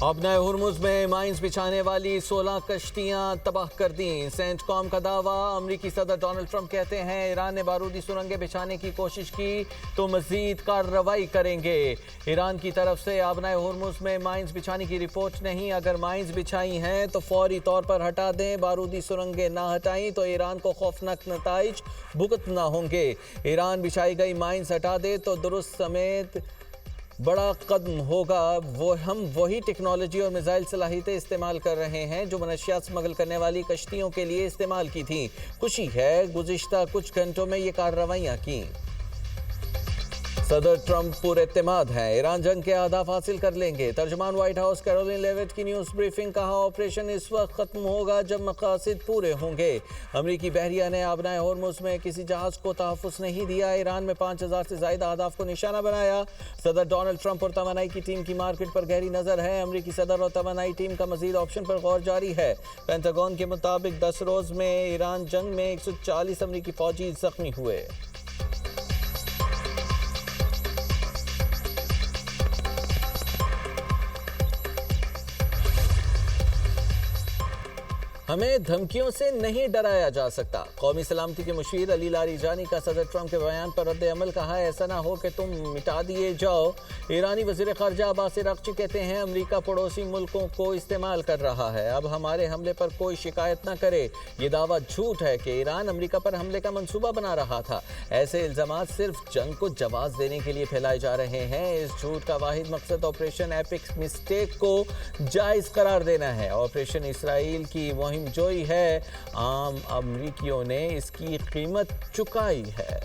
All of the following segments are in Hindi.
अपने हुर्मुज में माइंस बिछाने वाली 16 कश्तियां तबाह कर दी। सेंटकॉम का दावा। अमरीकी सदर डोनाल्ड ट्रंप कहते हैं ईरान ने बारूदी सुरंगें बिछाने की कोशिश की तो मजीद कार्रवाई करेंगे। ईरान की तरफ से अपने हुर्मुज में माइंस बिछाने की रिपोर्ट नहीं। अगर माइंस बिछाई हैं तो फौरी तौर पर हटा दें। बारूदी सुरंगें ना हटाई तो ईरान को खौफनाक नताइज भुगतना होंगे। ईरान बिछाई गई माइंस हटा दे तो दुरुस्त समेत बड़ा कदम होगा। हम वही टेक्नोलॉजी और मिसाइल सलाहियतें इस्तेमाल कर रहे हैं जो मनशियात स्मगल करने वाली कश्तियों के लिए इस्तेमाल की थी। खुशी है गुज़िश्ता कुछ घंटों में ये कार्रवाइयाँ की। सदर ट्रंप पूरे एतमाद हैं, ईरान जंग के अहदाफ हासिल कर लेंगे। तर्जुमान व्हाइट हाउस कैरोलिन लेविट की न्यूज़ ब्रीफिंग। कहा ऑपरेशन इस वक्त ख़त्म होगा जब मकासद पूरे होंगे। अमरीकी बहरिया ने अपने हुर्मुज में किसी जहाज़ को तहफ़्फ़ुज़ नहीं दिया। ईरान में 5000 से ज़ायदा अहदाफ को निशाना बनाया। सदर डोनाल्ड ट्रंप और तवानाई की टीम की मार्केट पर गहरी नज़र है। अमरीकी सदर और तवानाई टीम का मज़ीद ऑप्शन पर गौर जारी है। पेंटागन के मुताबिक 10 रोज़ में ईरान जंग में 140 अमरीकी फ़ौजी ज़ख्मी हुए। हमें धमकियों से नहीं डराया जा सकता। कौमी सलामती के मुशीर अली लारीजानी का सदर ट्रंप के बयान पर रद्द अमल। कहा ऐसा ना हो कि तुम मिटा दिए जाओ। ईरानी वज़ीर ख़ारजा अब्बास अराग़ची कहते हैं अमरीका पड़ोसी मुल्कों को इस्तेमाल कर रहा है। अब हमारे हमले पर कोई शिकायत ना करे। ये दावा झूठ है कि ईरान अमरीका पर हमले का मंसूबा बना रहा था। ऐसे इल्ज़ामात सिर्फ जंग को जवाब देने के लिए फैलाए जा रहे हैं। इस झूठ का वाहिद मकसद ऑपरेशन एपिक मिस्टेक को जायज़ करार देना है। ऑपरेशन इसराइल की मुहिम जोई है। आम अमरीकियों ने इसकी कीमत चुकाई है।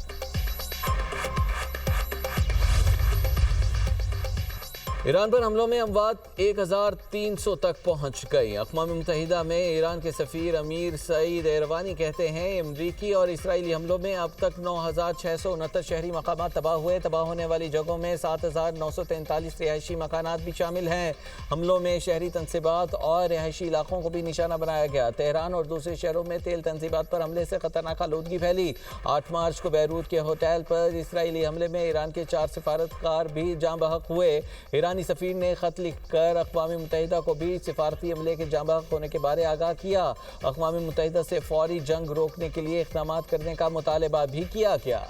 ईरान पर हमलों में अमवात 1300 तक पहुंच गई। अक़वाम मुत्तहिदा में ईरान के सफ़ीर अमीर सईद एरवानी कहते हैं अमरीकी और इसराइली हमलों में अब तक 9669 शहरी मकामात तबाह हुए। तबाह होने वाली जगहों में 7943 रिहायशी मकानात भी शामिल हैं। हमलों में शहरी तनसीबात और रिहायशी इलाकों को भी निशाना बनाया गया। तेहरान और दूसरे शहरों में तेल तनसीबात पर हमले से खतरनाक आलूदगी फैली। 8 मार्च को बैरूत के होटल पर इसराइली हमले में ईरान के 4 सिफारतकार भी जाँ बहक हुए। ईरानी सफ़ीर ने ख़त लिखकर अक़वाम मुत्तहिदा को भी सिफारती हमले के जाँ बहक होने के बारे आगाह किया। अक़वाम मुत्तहिदा से फौरी जंग रोकने के लिए इक़दाम करने का मुतालबा भी किया गया।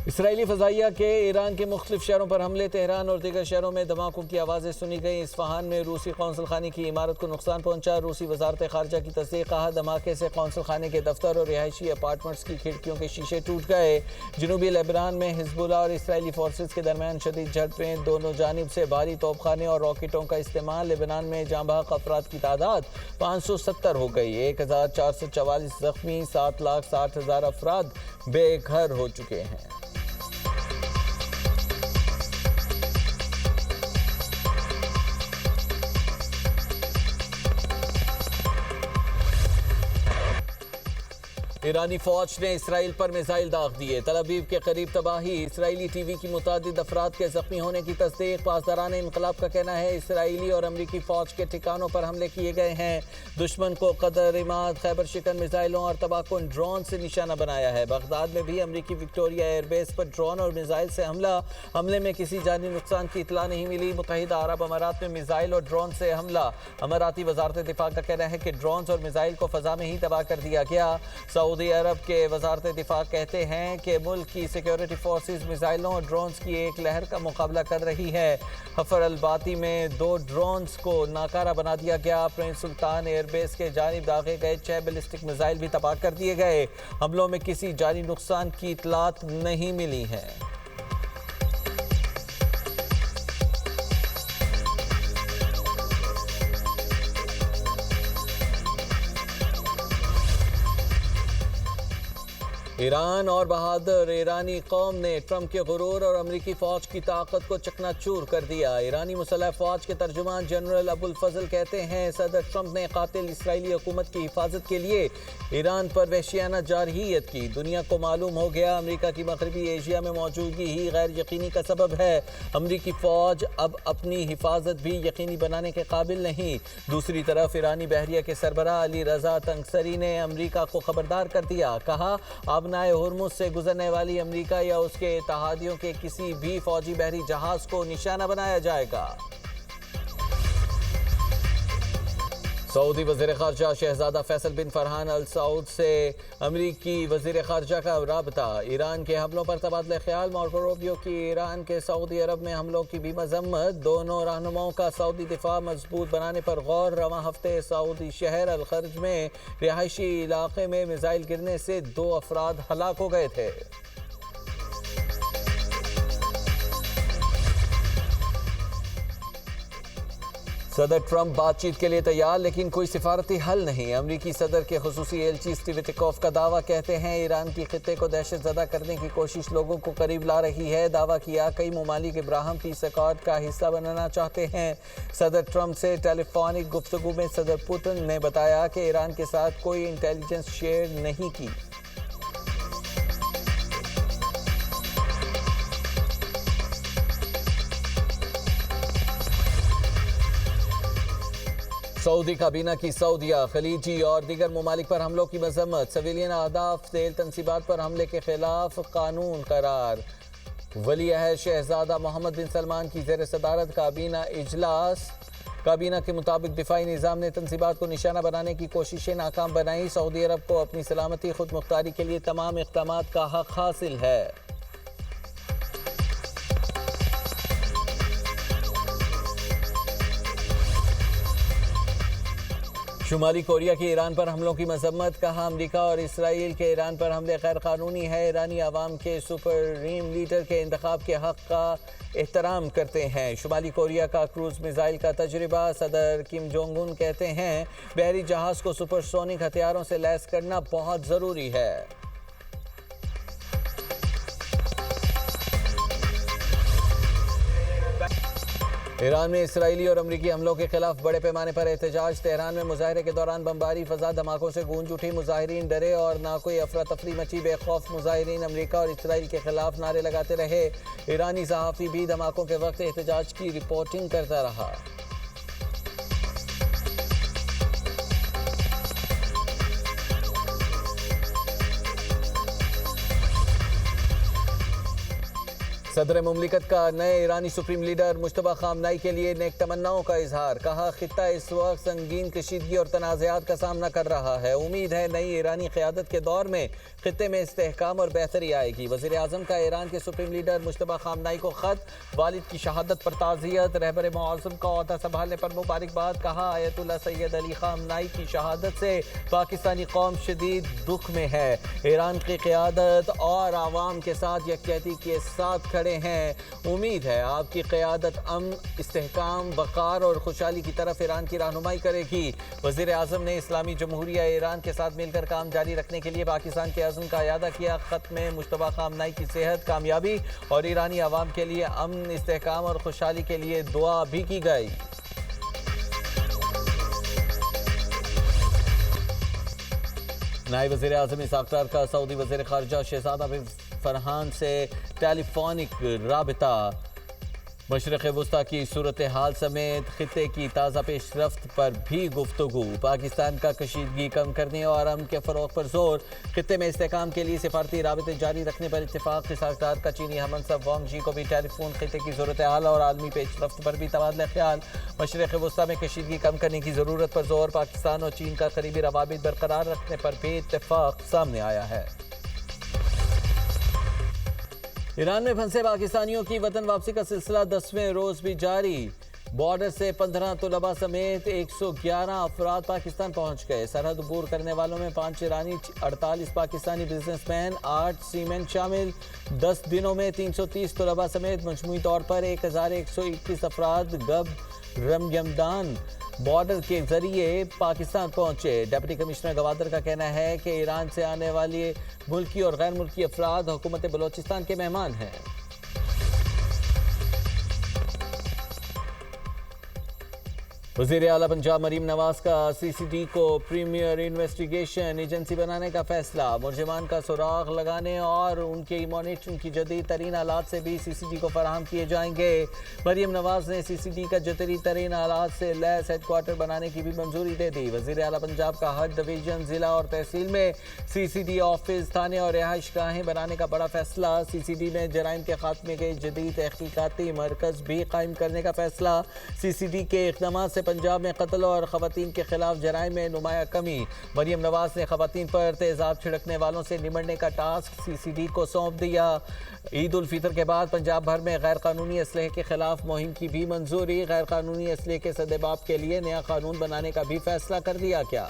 इसराइली फ़ज़ाइया के ईरान के मुख्तलिफ शहरों पर हमले। तेहरान और दीगर शहरों में धमाकों की आवाज़ें सुनी गई। इस्फ़हान में रूसी कौंसल खाने की इमारत को नुकसान पहुंचा। रूसी वज़ारत ख़ारजा की तस्दीक। कहा धमाके से कौंसल खाने के दफ्तर और रिहायशी अपार्टमेंट्स की खिड़कियों के शीशे टूट गए। जनूबी लेबनान में हिज़्बुल्लाह और इसराइली फोर्सेस के दरमियान शदीद झड़पें। दोनों जानिब से भारी तोपखाने और रॉकेटों का इस्तेमाल। लेबनान में जाँ बहक अफराद की तादाद 570 हो गई। 1444 ज़ख्मी। 7,60,000 अफराद बेघर हो चुके हैं। ईरानी फौज ने इसराइल पर मिसाइल दाग दिए। तल अवीव के करीब तबाही। इसराइली टीवी की मुतादिद अफराद के जख्मी होने की तस्दीक। पासदारान इनकलाब का कहना है इसराइली और अमरीकी फौज के ठिकानों पर हमले किए गए हैं। दुश्मन को कदर इमाद खैबर शिकन मिसाइलों और तबाहकुन ड्रोन से निशाना बनाया है। बगदाद में भी अमरीकी विक्टोरिया एयरबेस पर ड्रोन और मिसाइल से हमले में किसी जानी नुकसान की इतला नहीं मिली। मुत्तहिदा अरब अमारात में मिसाइल और ड्रोन से हमला। अमाराती वजारत दिफा का कहना है कि ड्रोन और मिसाइल को फ़ज़ा में ही तबाह कर दिया गया। सऊदी अरब के वजारत दिफा कहते हैं कि मुल्क की सिक्योरिटी फोर्सेस मिसाइलों और ड्रोन्स की एक लहर का मुकाबला कर रही है। हफर अल बाती में 2 ड्रोन्स को नाकारा बना दिया गया। प्रिंस सुल्तान एयरबेस के जानिब दागे गए 6 बैलिस्टिक मिसाइल भी तबाह कर दिए गए। हमलों में किसी जानी नुकसान की इतलात नहीं मिली है। ईरान और बहादुर ईरानी कौम ने ट्रंप के गुरूर और अमरीकी फ़ौज की ताकत को चकनाचूर कर दिया। ईरानी मुसल्लह फ़ौज के तर्जुमान जनरल अबुल फजल कहते हैं सदर ट्रंप ने कातिल इसराइली हुकूमत की हिफाजत के लिए ईरान पर वहशियाना जारहियत की। दुनिया को मालूम हो गया अमरीका की मगरबी एशिया में मौजूदगी ही गैर यकीनी का सबब है। अमरीकी फ़ौज अब अपनी हिफाजत भी यकीनी बनाने के काबिल नहीं। दूसरी तरफ ईरानी बहरिया के सरबराह अली रज़ा तंगसरी ने अमरीका को खबरदार कर दिया। कहा आपने माबनाए हुर्मुज़ से गुजरने वाली अमेरिका या उसके इत्तेहादियों के किसी भी फौजी बहरी जहाज को निशाना बनाया जाएगा। सऊदी वज़ीर ख़ारजा शहज़ादा फैसल बिन फरहान अल सऊद से अमरीकी वज़ीर ख़ारजा का राबता। ईरान के हमलों पर तबादला ख्याल। मार्को रूबियो की ईरान के सऊदी अरब में हमलों की भी मजम्मत। दोनों रहनुमाओं का सऊदी दिफा मजबूत बनाने पर गौर। रवां हफ्ते सऊदी शहर अल खर्ज में रिहायशी इलाके में मिसाइल गिरने से 2 अफराद हलाक हो गए थे। सदर ट्रंप बातचीत के लिए तैयार, लेकिन कोई सिफारती हल नहीं। अमरीकी सदर के खुसूसी एलची स्टीव विटिकॉफ का दावा। कहते हैं ईरान की खित्ते को दहशतज़दा करने की कोशिश लोगों को करीब ला रही है। दावा किया कई ममालिक इब्राहिम पीस अकॉर्ड का हिस्सा बनना चाहते हैं। सदर ट्रंप से टेलीफोनिक गुफ्तगू में सदर पुतिन ने बताया कि ईरान के साथ कोई इंटेलिजेंस शेयर नहीं की। सऊदी काबीना की सऊदिया, खलीजी और दीगर ममालिक पर हमलों की मजम्मत। सिविलियन अहदाफ तेल तनसीबात पर हमले के खिलाफ कानून करार। वली अहद शहजादा मोहम्मद बिन सलमान की ज़ेर सदारत काबीना इजलास। काबीना के मुताबिक दिफाई निज़ाम ने तनसीबात को निशाना बनाने की कोशिशें नाकाम बनाई। सऊदी अरब को अपनी सलामती खुद मुख्तारी के लिए तमाम इक़दामात का हक हासिल है। शुमाली कोरिया की ईरान पर हमलों की मजम्मत। कहा अमेरिका और इसराइल के ईरान पर हमले गैर कानूनी है। ईरानी आवाम के सुप्रीम लीडर के इंतखाब के हक का एहतराम करते हैं। शुमाली कोरिया का क्रूज मिसाइल का तजुर्बा। सदर किम जोंग उन कहते हैं बहरी जहाज़ को सुपरसोनिक हथियारों से लैस करना बहुत ज़रूरी है। ईरान में इसराइली और अमरीकी हमलों के खिलाफ बड़े पैमाने पर एहतजाज। तेहरान में मुजाहरे के दौरान बमबारी फजा धमाकों से गूंज उठी। मुजाहिरीन डरे और ना कोई अफरा तफरी मची। बेखौफ मुजाहिरीन अमरीका और इसराइल के खिलाफ नारे लगाते रहे। ईरानी सहाफ़ी भी धमाकों के वक्त एहतजाज की रिपोर्टिंग करता रहा। सदर मुमलिकत का नए ईरानी सुप्रीम लीडर मुश्तबा खामनाई के लिए नेक तमन्नाओं का इजहार। कहा खित्ता इस वक्त संगीन कशीदगी और तनाज़ात का सामना कर रहा है। उम्मीद है नई ईरानी क़यादत के दौर में खित्ते में इस्तेहकाम और बेहतरी आएगी। वज़ीर आज़म का ईरान के सुप्रीम लीडर मुश्तबा खामनाई को ख़त। वालिद की शहादत पर ताज़ियत। रहबर मुआज़्ज़म का ओहदा संभालने पर मुबारकबाद। कहा आयतुल्लाह सैयद अली खामनाई की शहादत से पाकिस्तानी कौम शदीद दुख में है। ईरान की क़यादत और आवाम के साथ यकजहती के साथ खड़े हैं। उम्मीद है आपकी क़यादत अमन, इस्तेहकाम, वक़ार और खुशहाली की तरफ ईरान की रहनुमाई करेगी। वज़ीर आज़म ने इस्लामी जमहूरिया ईरान के साथ मिलकर काम जारी रखने के लिए पाकिस्तान के अज़्म का इयादा किया। ख़त में मुश्तबा खामनाई की सेहत, कामयाबी और ईरानी आवाम के लिए अमन, इस्तेहकाम और खुशहाली के लिए दुआ भी की गई। नायब वज़ीर आज़म इसाक़ डार का सऊदी वज़ीर ख़ारजा शहज़ादा बिन फरहान से टेलीफोनिक राबता। मशरक़ वस्ता की सूरत हाल समेत खित्ते की ताज़ा पेशरफ्त पर भी गुफ्तगू। पाकिस्तान का कशीदगी कम करने और अमन के फ़रोग़ पर जोर। खित्ते में इस्तेहकाम के लिए सिफारती राबते जारी रखने पर इत्तेफ़ाक़। इसाक़ डार का चीनी हमसफ़र वांग जी को भी टेलीफोन खित्ते की सूरत हाल और आलमी पेशरफ्त पर भी तबादला ख्याल। मशरक़ वस्ता में कशीदगी कम करने की ज़रूरत पर जोर। पाकिस्तान और चीन का करीबी रवाबित बरकरार रखने पर भी इत्तेफ़ाक़ सामने आया है। ईरान में फंसे पाकिस्तानियों की वतन वापसी का सिलसिला 10वें रोज भी जारी। बॉर्डर से 15 तलबा समेत 111 अफराद पाकिस्तान पहुंच गए। सरहद अबूर करने वालों में 5 ईरानी, 48 पाकिस्तानी बिजनेसमैन, 8 सीमेन शामिल। 10 दिनों में 330 तलबा समेत मजमूई तौर पर 1121 अफराद गब रमयमदान बॉर्डर के जरिए पाकिस्तान पहुंचे। डिप्टी कमिश्नर गवादर का कहना है कि ईरान से आने वाले मुल्की और गैर मुल्की अफराद हुकूमत बलोचिस्तान के मेहमान हैं। वज़ीर आला पंजाब मरीम नवाज का CCD को प्रीमियर इन्वेस्टिगेशन एजेंसी बनाने का फैसला। मुलजिमान का सुराग लगाने और उनके मॉनिटरिंग की जदीद तरीन आलात से भी CCD को फराहम किए जाएंगे। मरीम नवाज ने CCD का जदीद तरीन आलात से लैस हेडक्वार्टर बनाने की भी मंजूरी दे दी। वज़ीर आला पंजाब का हर डिवीजन, जिला और तहसील में CCD ऑफिस, थाने और रिहाइश गाहें बनाने का बड़ा फैसला। CCD में जराइम के खात्मे के जदीद तहकीकाती मरकज़ भी कायम करने का फैसला। CCD के इक़दाम से पंजाब में कत्ल और ख़वातीन के खिलाफ जराइम में नुमाया कमी। मरीम नवाज ने ख़वातीन पर तेज़ाब छिड़कने वालों से निमटने का टास्क CCD को सौंप दिया। ईद उल फितर के बाद पंजाब भर में गैर कानूनी असलहे के खिलाफ मुहिम की भी मंजूरी। गैर कानूनी असलहे के सदेबाब के लिए नया कानून बनाने का भी फैसला कर दिया गया।